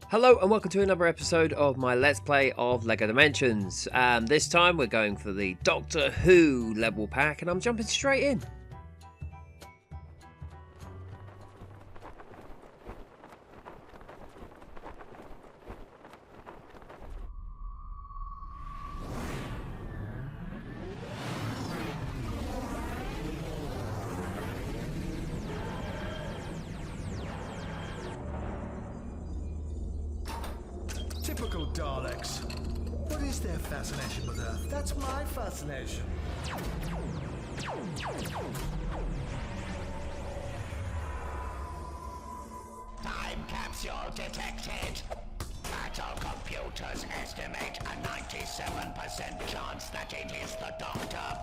Hello and welcome to another episode of my Let's Play of LEGO Dimensions. This time we're going for the Doctor Who level pack and I'm jumping straight in. Typical Daleks. What is their fascination with Earth? That's my fascination. Time capsule detected. Battle computers estimate a 97% chance that it is the Doctor.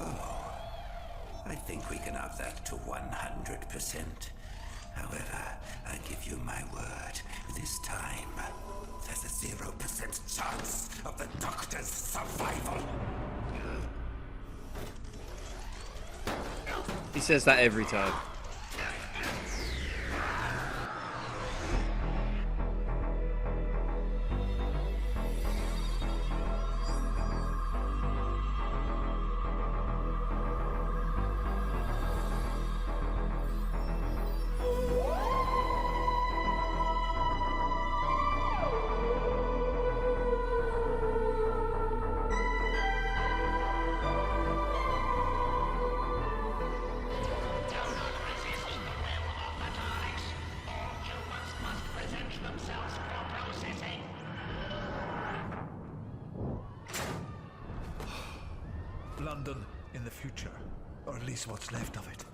Oh, I think we can up that to 100%. However, I give you my word, this time, there's a 0% chance of the Doctor's survival. He says that every time. London in the future, or at least what's left of it.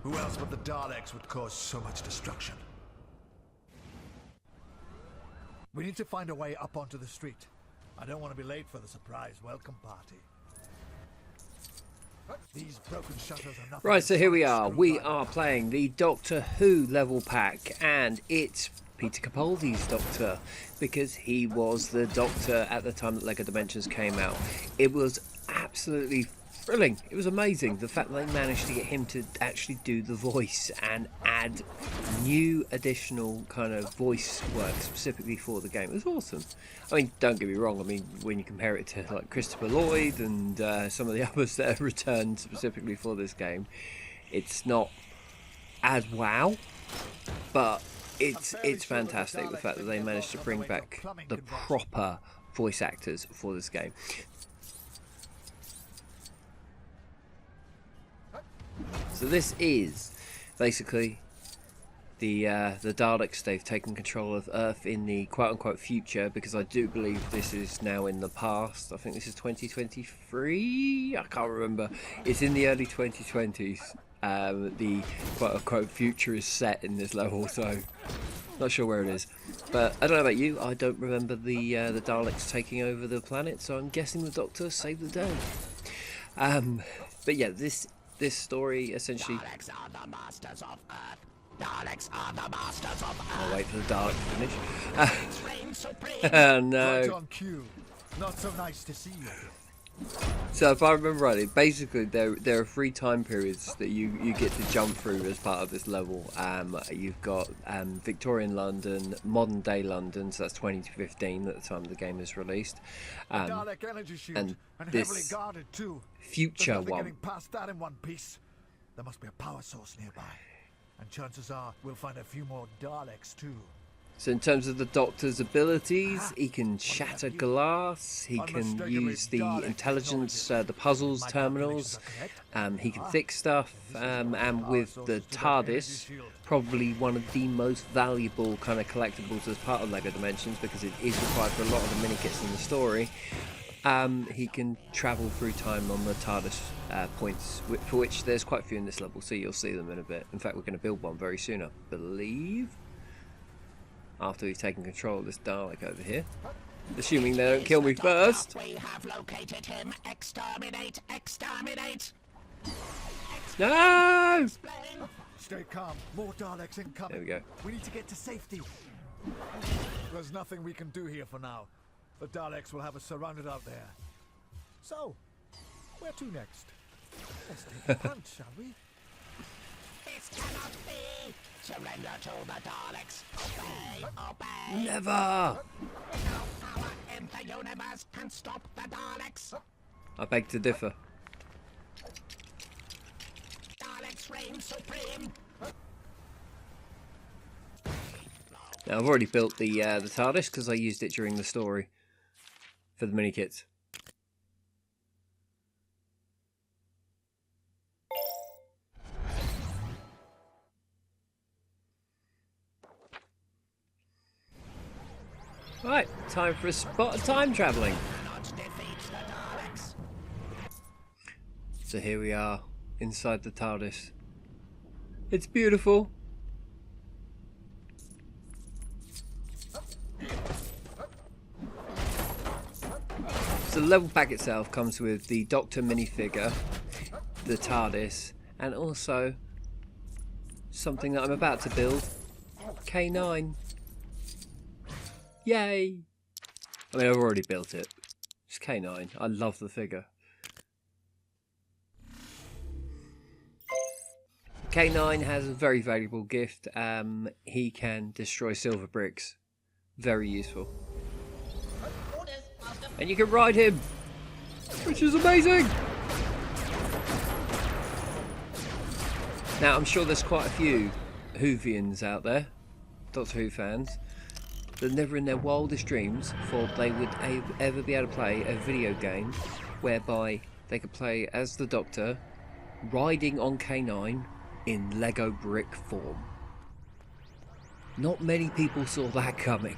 Who else but the Daleks would cause so much destruction? We need to find a way up onto the street. I don't want to be late for the surprise welcome party. These broken shutters are nothing. Right, so here we are. We are playing the Doctor Who level pack and it's Peter Capaldi's Doctor because he was the Doctor at the time that LEGO Dimensions came out. It was absolutely thrilling. It was amazing the fact that they managed to get him to actually do the voice and add new additional kind of voice work specifically for the game. It was awesome. I mean, don't get me wrong, I mean, when you compare it to like Christopher Lloyd and some of the others that have returned specifically for this game, it's not as wow, but it's fantastic the fact that they managed to bring back the proper voice actors for this game. So this is basically the Daleks. They've taken control of Earth in the quote-unquote future, because I do believe this is now in the past. I think this is 2023. I can't remember. It's in the early 2020s. The quote-unquote future is set in this level, so not sure where it is. But I don't know about you. I don't remember the Daleks taking over the planet, so I'm guessing the Doctor saved the day. But yeah, this story essentially. Daleks are the masters of Earth. Daleks are the masters of Earth. I'll wait for the Dalek to finish. Reign supreme. Oh no. Right on cue. Not so nice to see you. So if I remember rightly, basically there are 3 time periods that you get to jump through as part of this level. You've got Victorian London, modern day London, so that's 2015 at the time the game is released. Dalek energy shield, and heavily this guarded too. future There's nothing one. getting past that in one piece. There must be a power source nearby, and chances are we'll find a few more Daleks too. So in terms of the Doctor's abilities, he can shatter glass, he can use the intelligence, the puzzles terminals, he can fix stuff, and with the Tardis, probably one of the most valuable kind of collectibles as part of LEGO Dimensions, because it is required for a lot of the mini-kits in the story. He can travel through time on the Tardis points, for which there's quite a few in this level, so you'll see them in a bit. In fact, we're going to build one very soon, I believe, after we've taken control of this Dalek over here. Assuming they don't kill me first. We have located him. Exterminate! Exterminate! No! Stay calm. More Daleks incoming. There we go. We need to get to safety. There's nothing we can do here for now. The Daleks will have us surrounded out there. So, where to next? Let's take a hunt, shall we? This cannot be! Surrender to the Daleks. Obey, obey. Never! No power in the universe can stop the Daleks. I beg to differ. Daleks reign supreme. Now, I've already built the Tardis because I used it during the story for the mini kits. Right, time for a spot of time travelling. Cannot defeat the Daleks. So here we are, inside the TARDIS. It's beautiful. So the level pack itself comes with the Doctor minifigure, the TARDIS, and also something that I'm about to build, K9. Yay! I mean, I've already built it. It's K9. I love the figure. K9 has a very valuable gift. He can destroy silver bricks. Very useful. And you can ride him, which is amazing! Now, I'm sure there's quite a few Whovians out there, Doctor Who fans, that never in their wildest dreams thought they would ever be able to play a video game whereby they could play as the Doctor riding on K9 in Lego brick form. Not many people saw that coming.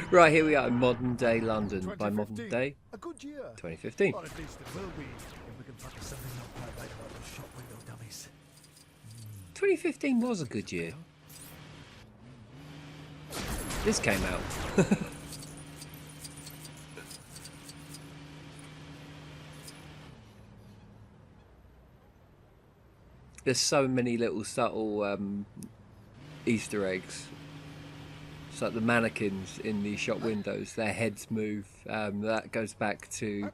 Right, here we are in modern day London. By modern day, A good year. 2015. Or at least it will be if we can find something not quite right about those shop window dummies. 2015 was a good year. This came out. There's so many little subtle Easter eggs. It's like the mannequins in the shop windows, their heads move. That goes back to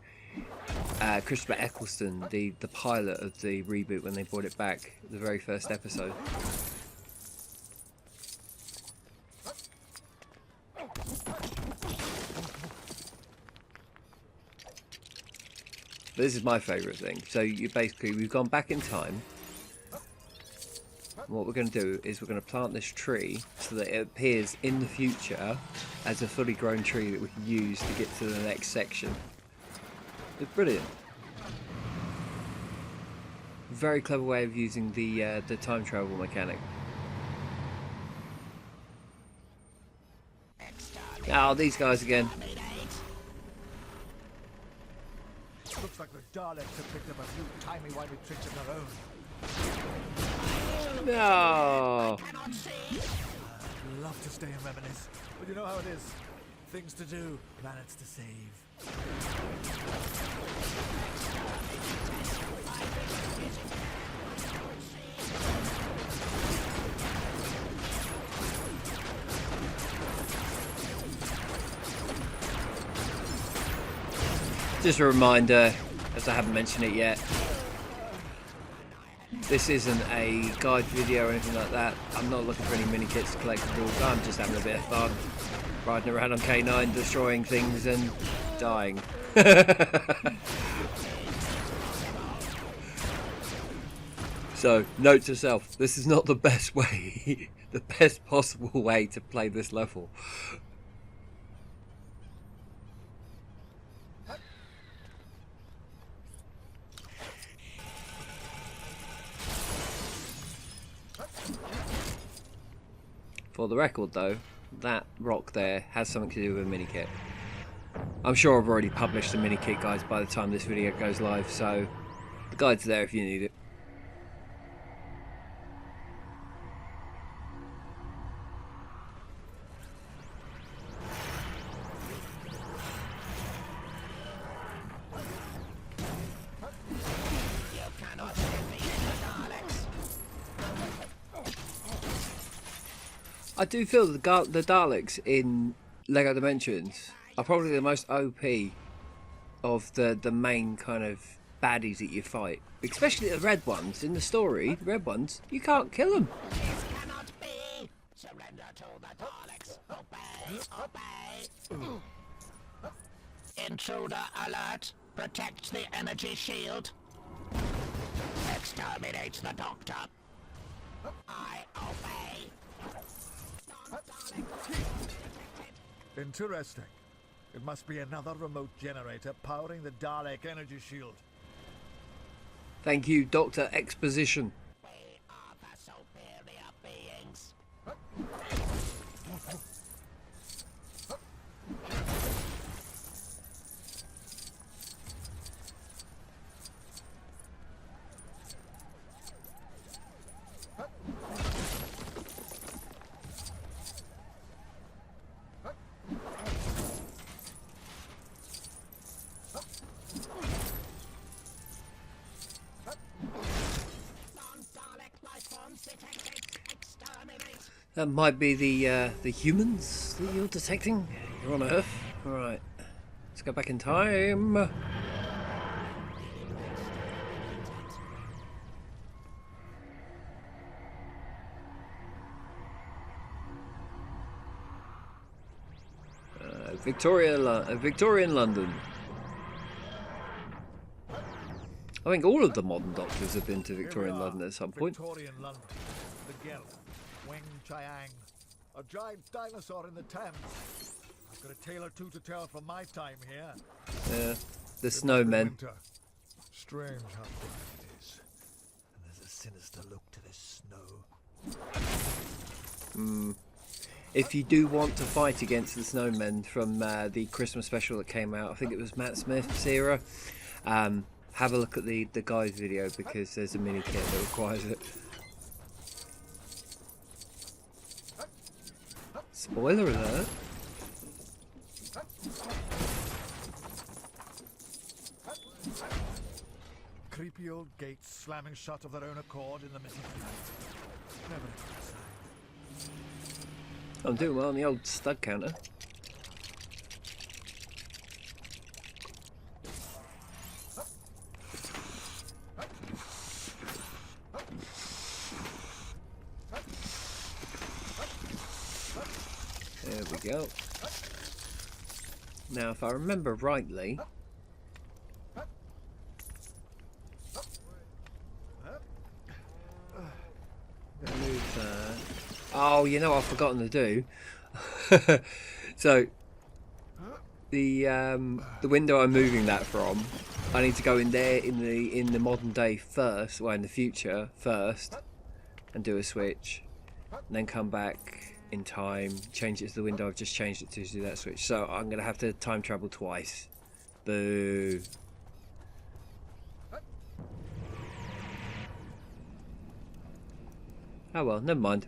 Christopher Eccleston, the pilot of the reboot when they brought it back, the very first episode. This is my favourite thing. So we've gone back in time. And what we're going to do is we're going to plant this tree so that it appears in the future as a fully grown tree that we can use to get to the next section. It's brilliant. Very clever way of using the time travel mechanic. Oh, these guys again. Looks like the Daleks have picked up a few timey-wimey tricks of their own. No. I'd love to stay and reminisce, but you know how it is. Things to do, planets to save. Just a reminder, as I haven't mentioned it yet, this isn't a guide video or anything like that. I'm not looking for any mini kits to collectibles. I'm just having a bit of fun, riding around on K9, destroying things and dying. So, note to self, this is not the best way, the best possible way to play this level. For the record though, that rock there has something to do with a mini kit. I'm sure I've already published the mini kit guides by the time this video goes live, so the guide's there if you need it. I do feel the Daleks in LEGO Dimensions are probably the most OP of the main kind of baddies that you fight, especially the red ones in the story. The red ones, you can't kill them. This cannot be! Surrender to the Daleks! Obey! Intruder alert! Protect the energy shield! Exterminate the Doctor! I obey! Interesting. It must be another remote generator powering the Dalek energy shield. Thank you, Dr. Exposition. We are the superior beings. That might be the humans that you're detecting. You're on Earth. All right, let's go back in time. Victorian London. I think all of the modern Doctors have been to Victorian London at some point. Victorian London. The Gel. Weng Chiang. A giant dinosaur in the Thames. I've got a tale or two to tell from my time here. Yeah, the It must be snowmen. winter. Strange how quiet it is. And there's a sinister look to this snow. If you do want to fight against the snowmen from the Christmas special that came out, I think it was Matt Smith's era, have a look at the guy's video because there's a mini kit that requires it. Spoiler alert. Creepy old gates slamming shut of their own accord in the misty night. Never a good sign. I'm doing well on the old stud counter. There we go. Now, if I remember rightly, move that. Oh, you know what I've forgotten to do. So the window I'm moving that from, I need to go in there in the modern day first, well in the future first, and do a switch, and then come back in time, change it to the window I've just changed it to do that switch. So I'm gonna have to time travel twice. Boo. Oh well, never mind.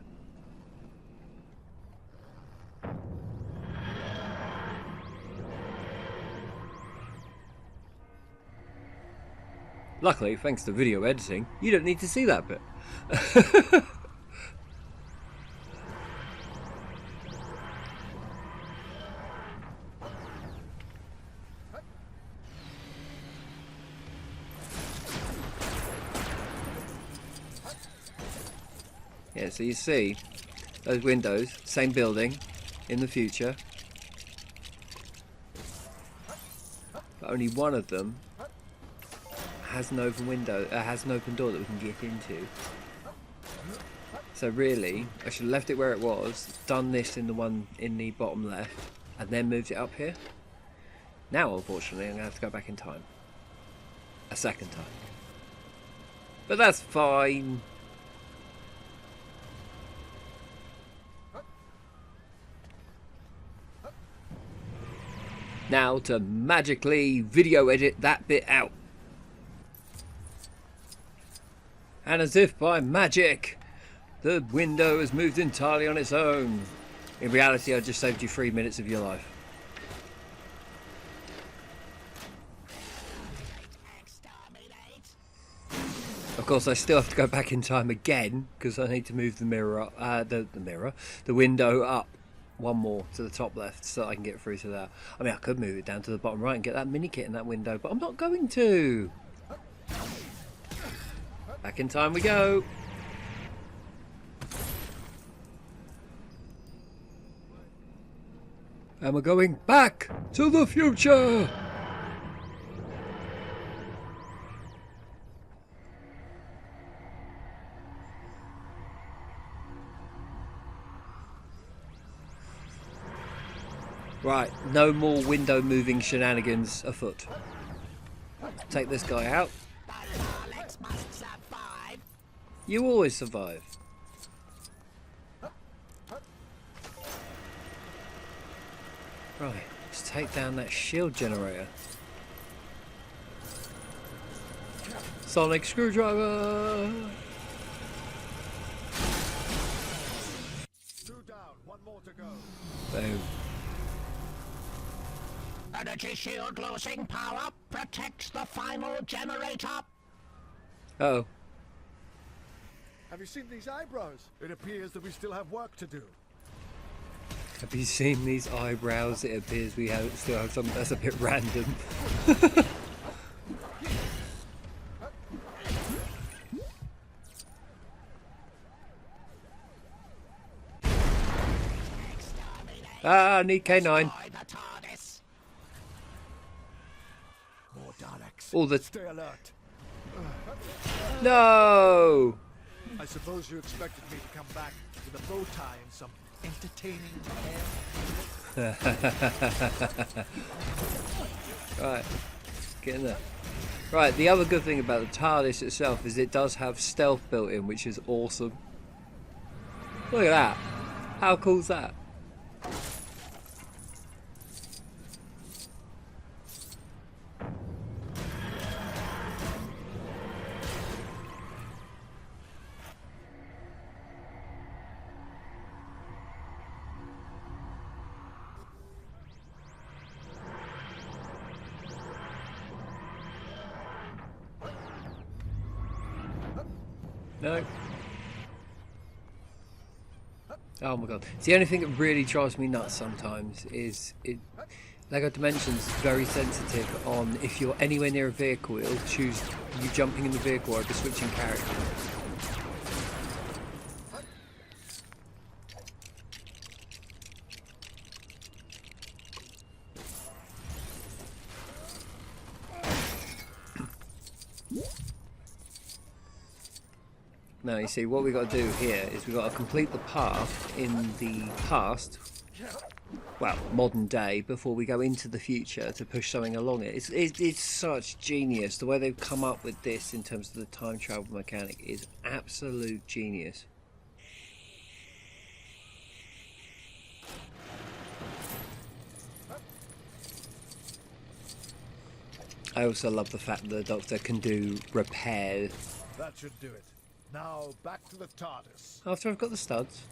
Luckily, thanks to video editing, you don't need to see that bit. Yeah, so you see those windows, same building in the future, but only one of them has an open window, has an open door that we can get into. So really, I should have left it where it was, done this in the one in the bottom left, and then moved it up here. Now, unfortunately, I'm going to have to go back in time. A second time. But that's fine. Now to magically video edit that bit out. And as if by magic, the window has moved entirely on its own. In reality, I just saved you 3 minutes of your life. Of course, I still have to go back in time again because I need to move the mirror up, the window up one more to the top left so that I can get through to that. I mean, I could move it down to the bottom right and get that mini kit in that window, but I'm not going to. Back in time we go. And we're going back to the future. Right, no more window moving shenanigans afoot. Take this guy out. The Daleks must survive. You always survive. Right, let's take down that shield generator. Sonic screwdriver! 2 down, 1 more to go. Boom. Energy shield losing power. Protects the final generator. Uh-oh. Have you seen these eyebrows? It appears that we still have work to do. Have you seen these eyebrows? It appears we still have something that's a bit random. Ah, I need K9. Destroy the Tardis. More Daleks. All the... Stay alert. No! I suppose you expected me to come back with a bow tie and some entertaining hair. Right, get in there. Right, the other good thing about the TARDIS itself is it does have stealth built in, which is awesome. Look at that. How cool is that? No. Oh my god. It's the only thing that really drives me nuts sometimes is LEGO Dimensions is very sensitive on if you're anywhere near a vehicle, it'll choose you jumping in the vehicle over switching characters. Now you see what we've got to do here is we've got to complete the path in the past, well, modern day, before we go into the future to push something along it. It's such genius. The way they've come up with this in terms of the time travel mechanic is absolute genius. I also love the fact that the Doctor can do repairs. That should do it. Now back to the TARDIS. After I've got the studs.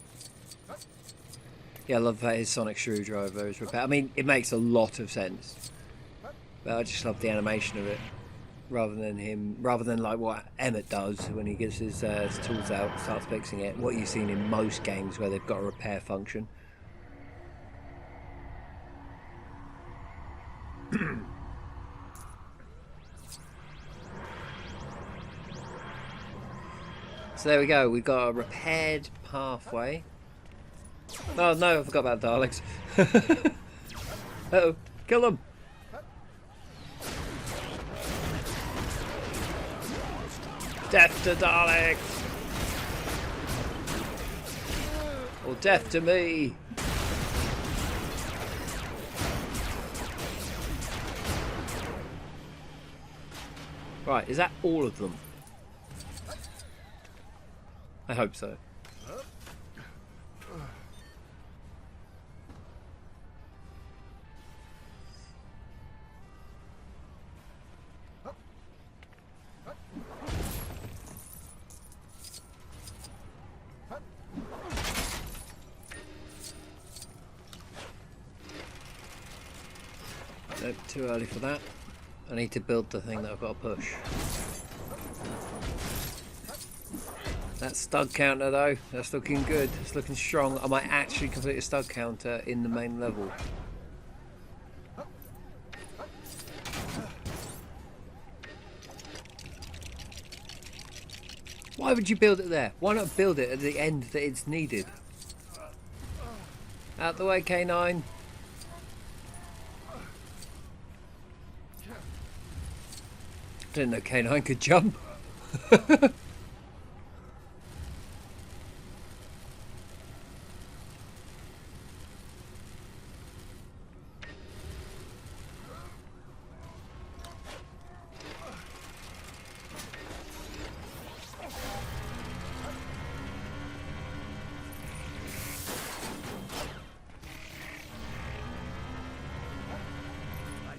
Yeah, I love that his sonic screwdriver is repair. I mean, it makes a lot of sense. But I just love the animation of it. Rather than like what Emmett does when he gets his tools out, starts fixing it. What you've seen in most games where they've got a repair function. So there we go, we've got a repaired pathway. Oh no, I forgot about Daleks. Uh-oh, kill them! Death to Daleks! Or death to me! Right, is that all of them? I hope so. Nope, too early for that. I need to build the thing that I've got to push. That stud counter though, that's looking good, it's looking strong. I might actually complete a stud counter in the main level. Why would you build it there? Why not build it at the end that it's needed? Out the way, K9. Didn't know K9 could jump.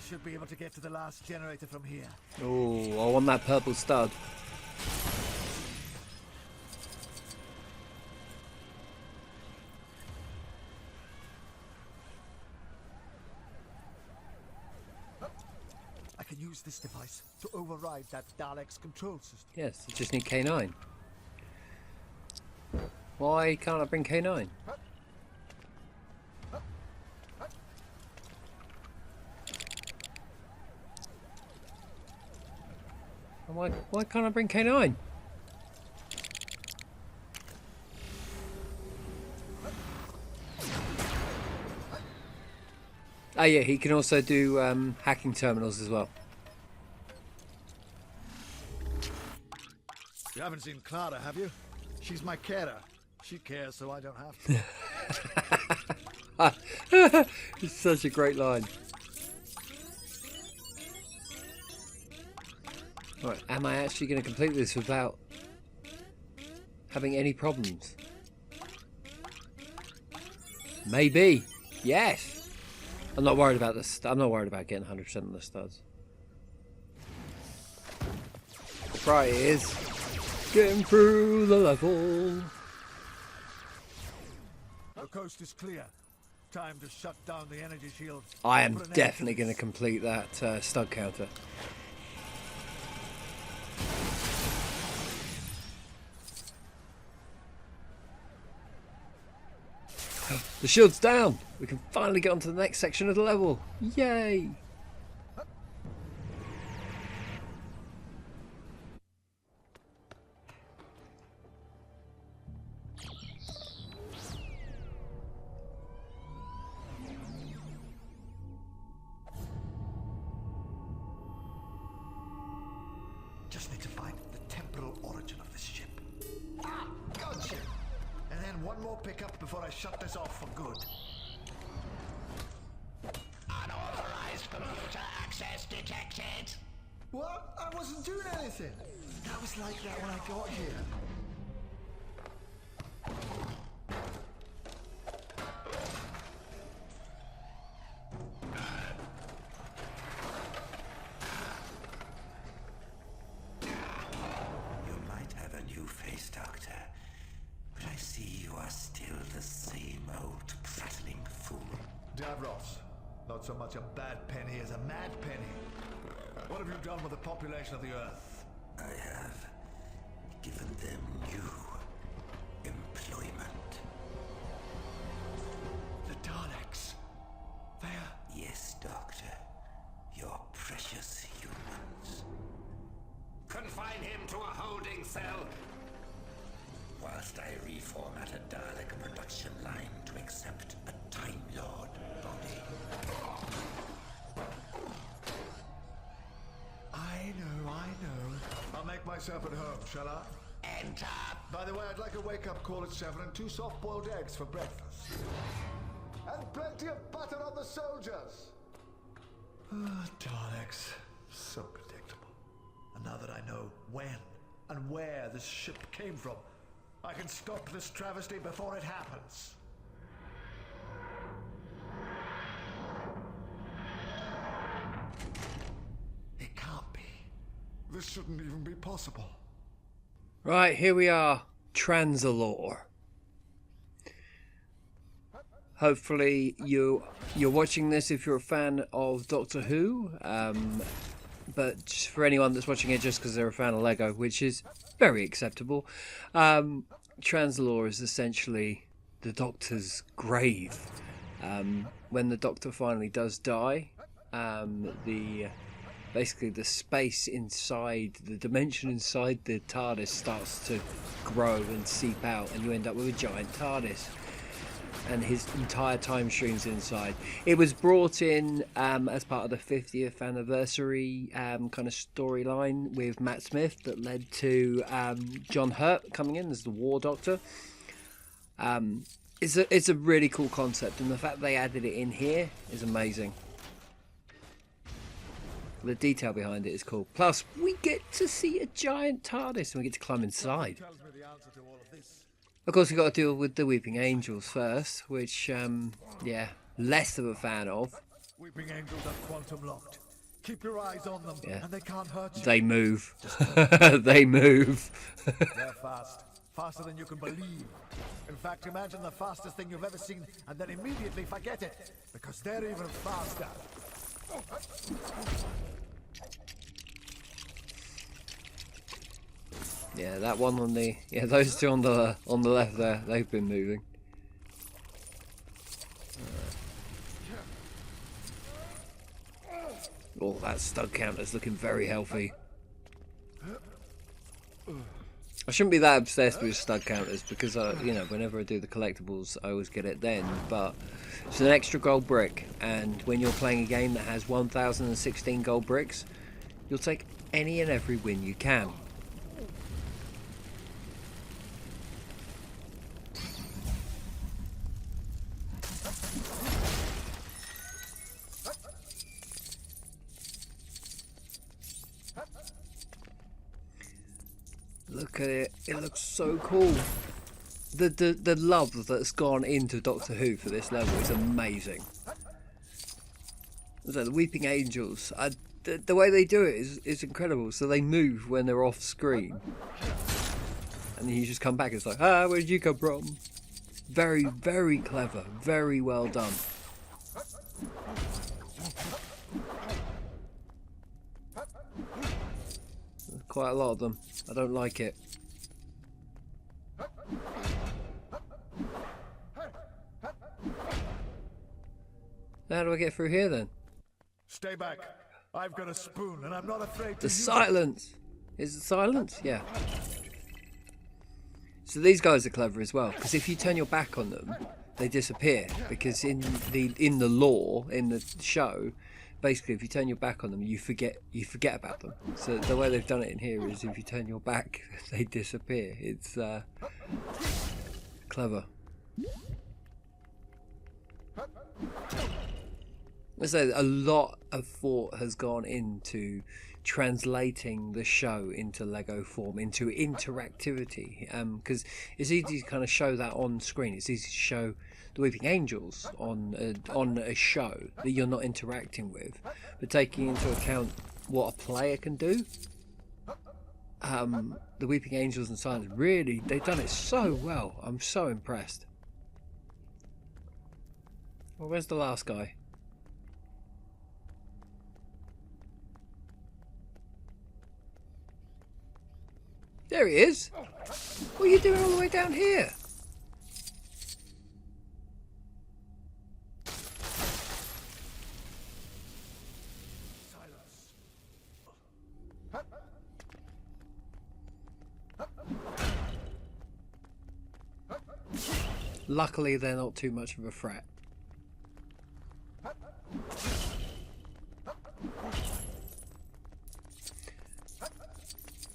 Should be able to get to the last generator from here. Oh, I want that purple stud. I can use this device to override that Dalek's control system. Yes, you just need K9. Why can't I bring K9? Why can't I bring K9? Oh yeah, he can also do hacking terminals as well. You haven't seen Clara, have you? She's my carer. She cares, so I don't have to. It's such a great line. Right, am I actually going to complete this without having any problems? Maybe. Yes. I'm not worried about this. I'm not worried about getting 100% of the studs. The priority is getting through the level. The coast is clear. Time to shut down the energy shield. I am definitely going to complete that stud counter. The shield's down! We can finally get onto the next section of the level! Yay! Just need to find the temporal origin of this ship. Ah, gotcha! And then one more pickup before I shut this off for good. Unauthorized computer access detected. What? I wasn't doing anything. That was like that when I got here. You might have a new face, Doctor, but I see you are still the same old prattling fool. Davros, not so much a bad penny as a mad penny. What have you done with the population of the Earth? I have given them new employment. The Daleks. They're... Yes, Doctor. Your precious humans. Confine him to a holding cell. Whilst I reformat a Dalek production line to accept a Timelord body. I know. I'll make myself at home, shall I? Enter. By the way, I'd like a wake-up call at 7 and 2 soft-boiled eggs for breakfast. And plenty of butter on the soldiers! Ah, Daleks. So predictable. And now that I know when and where this ship came from, I can stop this travesty before it happens. It can't be. This shouldn't even be possible. Right, here we are. Transalore. Hopefully you're watching this if you're a fan of Doctor Who. But for anyone that's watching it just because they're a fan of Lego, which is very acceptable, Transalore is essentially the Doctor's grave. When the Doctor finally does die, the basically the space inside, the dimension inside the TARDIS starts to grow and seep out, and you end up with a giant TARDIS. And his entire time stream's inside. It was brought in as part of the 50th anniversary kind of storyline with Matt Smith that led to John Hurt coming in as the War Doctor. It's a really cool concept, and the fact they added it in here is amazing. The detail behind it is cool. Plus, we get to see a giant TARDIS and we get to climb inside. Of course, we've got to deal with the Weeping Angels first, which, yeah, less of a fan of. Weeping Angels are quantum locked. Keep your eyes on them, Yeah. and they can't hurt you. They move. They move. They're fast. Faster than you can believe. In fact, imagine the fastest thing you've ever seen, and then immediately forget it, because they're even faster. Yeah, that one on the... Yeah, those two on the left there, they've been moving. Oh, that stud counter's looking very healthy. I shouldn't be that obsessed with stud counters because, you know, whenever I do the collectibles, I always get it then. But it's an extra gold brick, and when you're playing a game that has 1,016 gold bricks, you'll take any and every win you can. Look at it, it looks so cool. The love that's gone into Doctor Who for this level is amazing. So the Weeping Angels, the way they do it is incredible. So they move when they're off screen. And then you just come back, it's like, ah, where did you come from? Very, very clever, very well done. Quite a lot of them. I don't like it. How do I get through here then? Stay back. I've got a spoon, and I'm not afraid to The use it. silence! Is it silence? Yeah. So these guys are clever as well, because if you turn your back on them, they disappear. Because in the lore, in the show, basically, if you turn your back on them, you forget about them. So the way they've done it in here is if you turn your back, they disappear. It's clever. I say a lot of thought has gone into translating the show into Lego form, into interactivity. Because it's easy to kind of show that on screen. It's easy to show the Weeping Angels on a show that you're not interacting with, but taking into account what a player can do, the Weeping Angels and Silence, really, they've done it so well. I'm so impressed. Well, where's the last guy? There he is. What are you doing all the way down here? Luckily, they're not too much of a threat.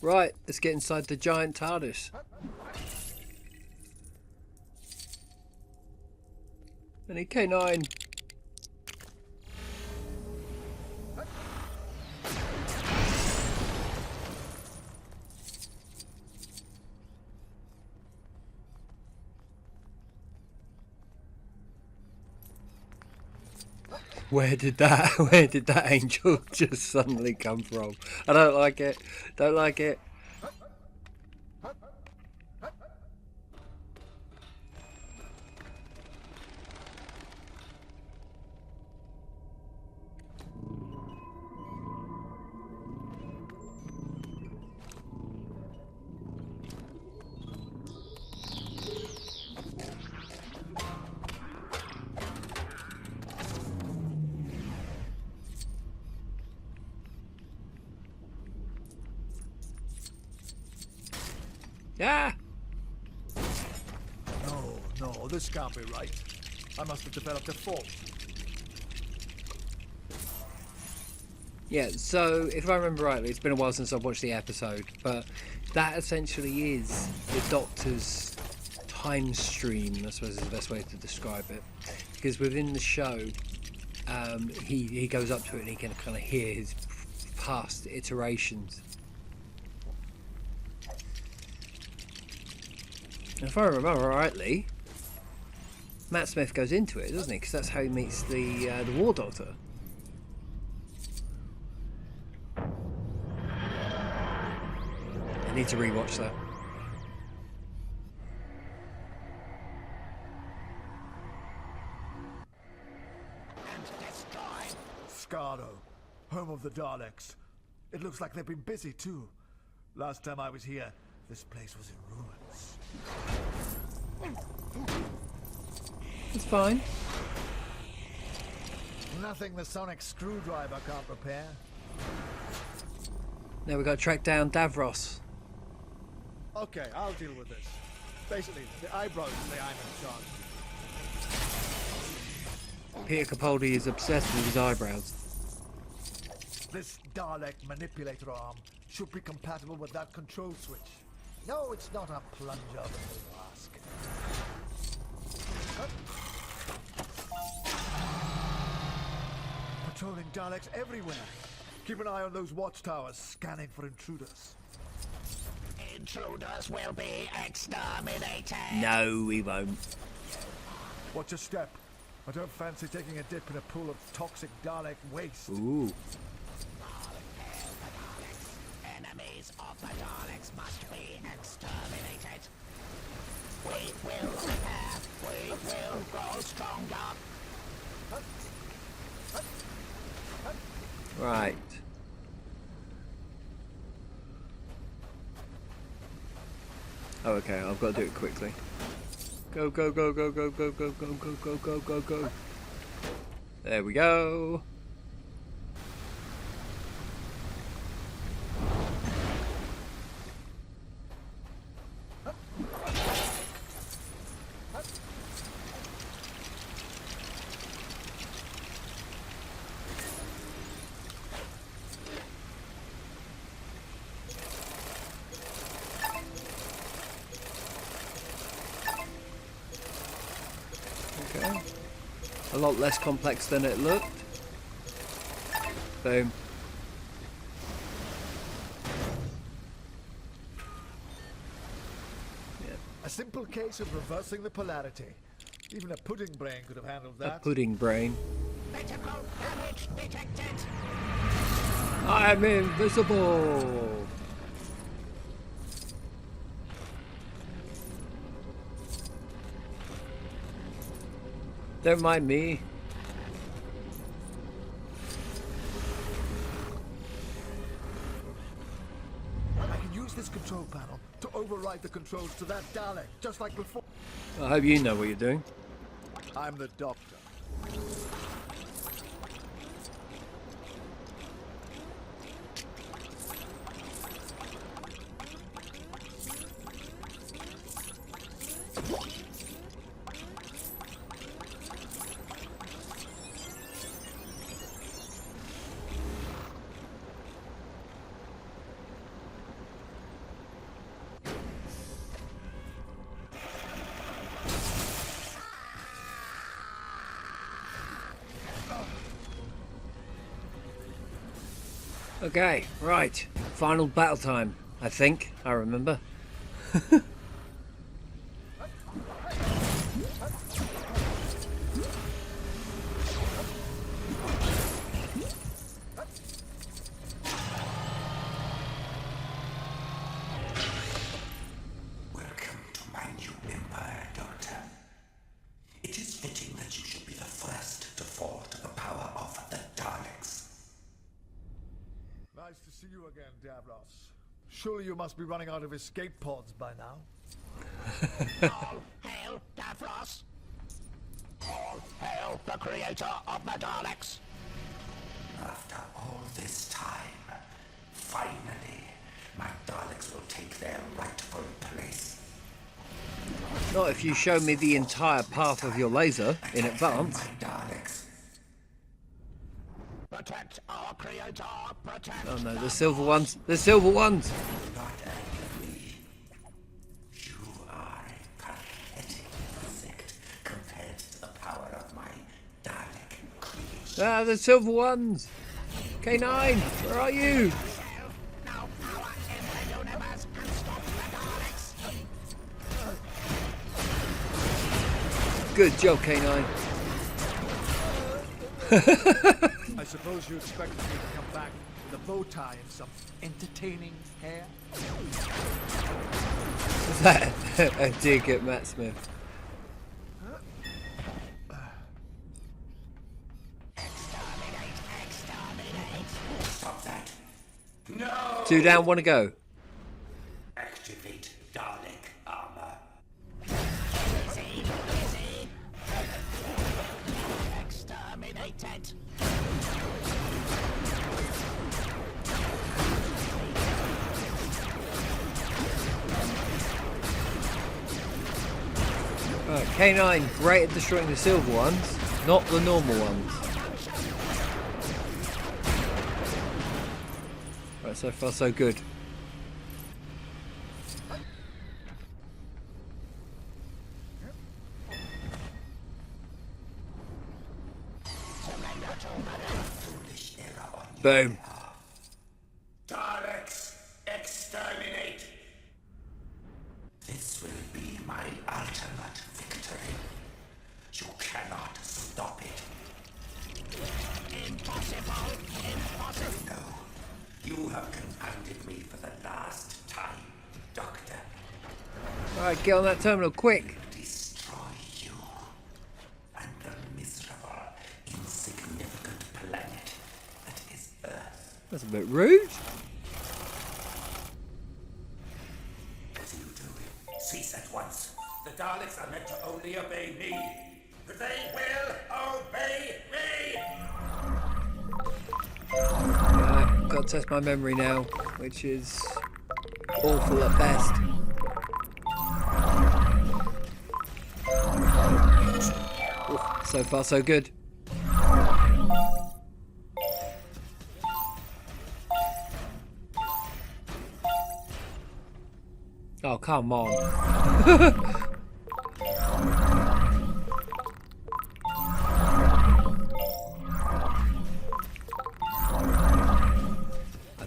Right, let's get inside the giant TARDIS. I need K9. Where did that angel just suddenly come from? I don't like it. Don't like it. Ah! No, this can't be right. I must have developed a fault. Yeah, so if I remember rightly, it's been a while since I've watched the episode, but that essentially is the Doctor's time stream, I suppose is the best way to describe it. Because within the show, he goes up to it and he can kind of hear his past iterations. And if I remember rightly, Matt Smith goes into it, doesn't he? Because that's how he meets the War Doctor. I need to rewatch that. Skaro, home of the Daleks. It looks like they've been busy too. Last time I was here, this place was in ruins. It's fine. Nothing the sonic screwdriver can't repair. Now we've got to track down Davros. Okay, I'll deal with this. Basically, the eyebrows say I'm in charge. Peter Capaldi is obsessed with his eyebrows. This Dalek manipulator arm should be compatible with that control switch. No, it's not a plunger, but you ask. Patrolling Daleks everywhere. Keep an eye on those watchtowers, scanning for intruders. Intruders will be exterminated. No, we won't. Watch your step. I don't fancy taking a dip in a pool of toxic Dalek waste. Ooh. Enemies of the Daleks must be exterminated. We will repair. We will grow stronger. Right. Oh, okay, I've got to do it quickly. Go, go, go, go, go, go, go, go, go, go, go, go, go. There we go. Okay. A lot less complex than it looked. Boom. A simple case of reversing the polarity. Even a pudding brain could have handled A that. pudding brain. Critical damage detected. I'm invisible. Don't mind me. I can use this control panel to override the controls to that Dalek, just like before. I hope you know what you're doing. I'm the Doctor. Okay, right. Final battle time, I think. I remember. Welcome to my new empire, Doctor. It is fitting that you should be the first to fall to the power of the Daleks. Nice to see you again, Davros. Surely you must be running out of escape pods by now. All hail Davros. All hail the creator of the Daleks. After all this time, finally, my Daleks will take their rightful place. Not if you show me the entire path of your laser in advance. My Daleks. Protect our creator, protect. Oh no, the silver ones. The silver ones. Not angry. You are a pathetic insect compared to the power of my Dalek creation. Ah, the silver ones. K9, where are you? No power in the universe can stop the Daleks. Good job, K9. I suppose you expected me to come back with a bow tie and some entertaining hair? Is that a dig at Matt Smith? Stop that. No! 2 down, 1 to go. Activate Dalek armor. Exterminated. Right, K9, great at destroying the silver ones, not the normal ones. Right, so far so good. Foolish error on your Boom. behalf. Daleks, exterminate! This will be my ultimate victory. You cannot stop it. Impossible. Impossible. No. You have confounded me for the last time, Doctor. Alright, get on that terminal, quick. Destroy you and the miserable, insignificant planet that is Earth. That's a bit rude. What are you doing? Cease at once. The Daleks are meant to only obey me. They will obey me! Got to test my memory now, which is awful at best. Ooh, so far so good. Oh, come on.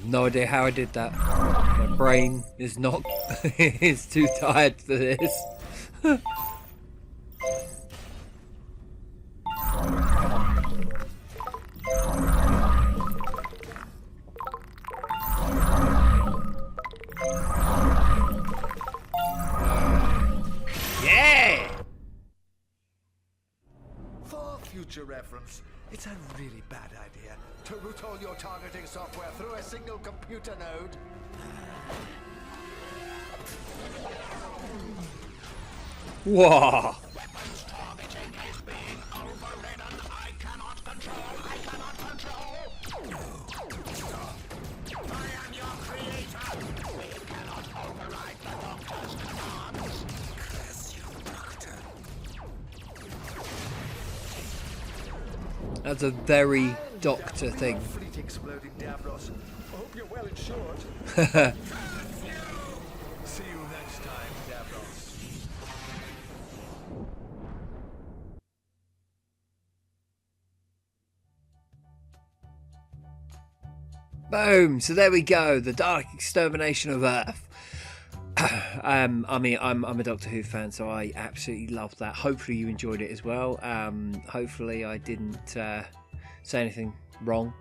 No idea how I did that. My brain is not is too tired for this. Yeah! For future reference, it's a really bad idea to route all your targeting software through a single computer node. Whoa! Weapons targeting is being overridden. I cannot control. I cannot control. I am your creator. We cannot override the Doctor's commands. Curse you, Doctor. That's a very Doctor thing. Fleet exploding Davros. I hope you're well insured. See you next time, Davros. Boom! So there we go, the Dalek Extermination of Earth. I mean, I'm a Doctor Who fan, so I absolutely loved that. Hopefully you enjoyed it as well. Hopefully I didn't say anything wrong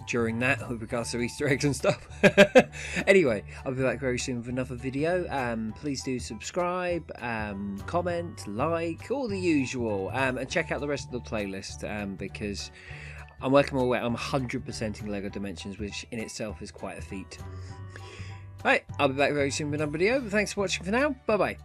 during that with regards to Easter eggs and stuff. Anyway, I'll be back very soon with another video. Please do subscribe, comment, like, all the usual, and check out the rest of the playlist because I'm working my way. I'm 100%ing Lego Dimensions, which in itself is quite a feat. Right, I'll be back very soon with another video. But thanks for watching for now. Bye bye.